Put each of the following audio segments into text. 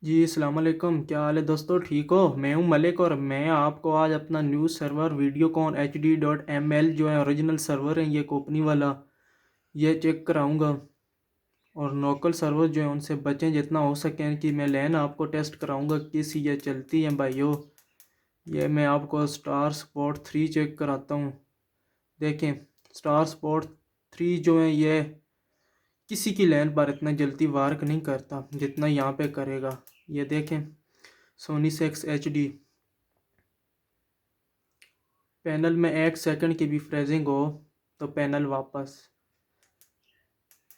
जी अस्सलाम वालेकुम, क्या हाल है दोस्तों? ठीक हो? मैं हूं मलिक और मैं आपको आज अपना न्यू सर्वर वीडियोकॉन HD.ml जो है ओरिजिनल सर्वर है ये कंपनी वाला ये चेक कराऊंगा। और लोकल सर्वर जो है उनसे बचें जितना हो सके कि मैं लैन आपको टेस्ट कराऊंगा किस ये चलती है भाइयों। ये मैं आपको स्टार स्पोर्ट 3 चेक कराता हूँ। देखें, स्टार स्पोर्ट 3 जो है ये किसी की लैन पर इतना जल्दी वर्क नहीं करता जितना यहाँ पे करेगा। ये देखें, सोनी 6 HD पैनल में 1 सेकंड की भी फ्रेजिंग हो तो पैनल वापस।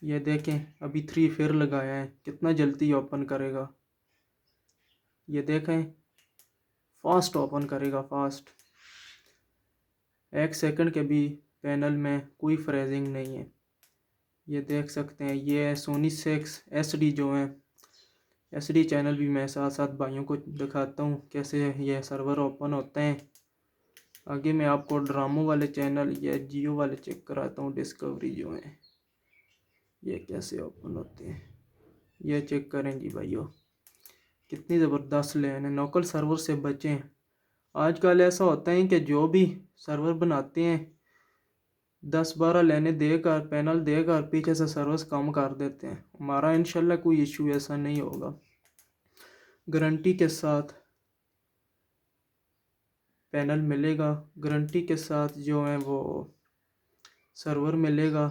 ये देखें, अभी 3 फिर लगाया है, कितना जल्दी ओपन करेगा। ये देखें, फास्ट ओपन करेगा, फास्ट। 1 सेकंड के भी पैनल में कोई फ्रेजिंग नहीं है। ये देख सकते हैं, ये है सोनी 6 SD जो है SD चैनल भी मैं साथ साथ भाइयों को दिखाता हूँ कैसे ये सर्वर ओपन होते हैं। आगे मैं आपको ड्रामो वाले चैनल या जियो वाले चेक कराता हूँ, डिस्कवरी जो है ये कैसे ओपन होते हैं। ये चेक करें जी भाइयों, कितनी ज़बरदस्त लैन है। लोकल सर्वर से बचें। आजकल ऐसा होता है कि जो भी सर्वर बनाते हैं 10-12 लाइनें देकर पैनल देकर पीछे से सर्विस कम कर देते हैं। हमारा इंशाल्लाह कोई इशू ऐसा नहीं होगा। गारंटी के साथ पैनल मिलेगा, गारंटी के साथ जो है वो सर्वर मिलेगा।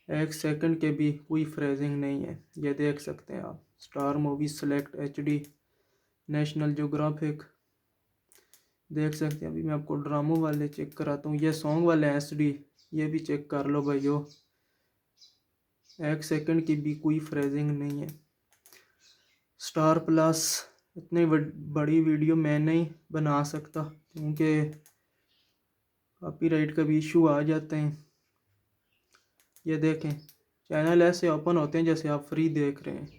1 सेकंड के भी कोई फ्रेजिंग नहीं है। ये देख सकते हैं आप, star movie select HD, national geographic देख सकते हैं। अभी मैं आपको ड्रामो वाले चेक कराता हूँ, ये सॉन्ग वाले SD, ये भी चेक कर लो भाइयों। 1 सेकंड की भी कोई फ्रेजिंग नहीं है। स्टार प्लस इतनी बड़ी वीडियो मैं नहीं बना सकता क्योंकि कॉपीराइट का भी इशू आ जाते हैं। ये देखें, चैनल ऐसे ओपन होते हैं जैसे आप फ्री देख रहे हैं।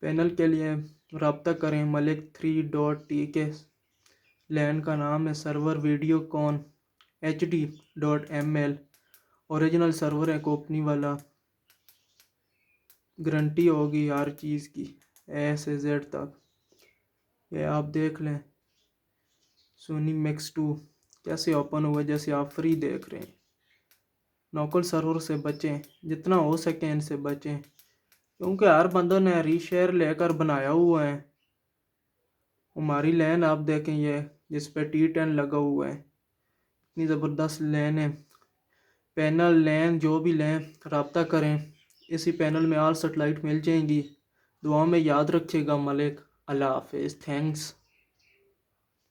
पैनल के लिए रब्ता करें Malik3.tk, लैन का नाम है server Videocon HD.ml, original server है कंपनी वाला। गारंटी होगी हर चीज़ की A से Z तक। ये आप देख लें, सोनी MX2 कैसे ओपन हुआ जैसे आप फ्री देख रहे हैं। लोकल सर्वर से बचें, जितना हो सके इनसे बचें क्योंकि हर बंदों ने रीशेयर लेकर बनाया हुआ है। हमारी लैन आप देखें, ये जिस पे T10 लगा हुआ है, इतनी ज़बरदस्त लैन है। पैनल लैन जो भी लें रब्ता करें, इसी पैनल में ऑल सेटेलाइट मिल जाएंगी। दुआ में याद रखिएगा मलिक। अल्लाह हाफिज़, थैंक्स।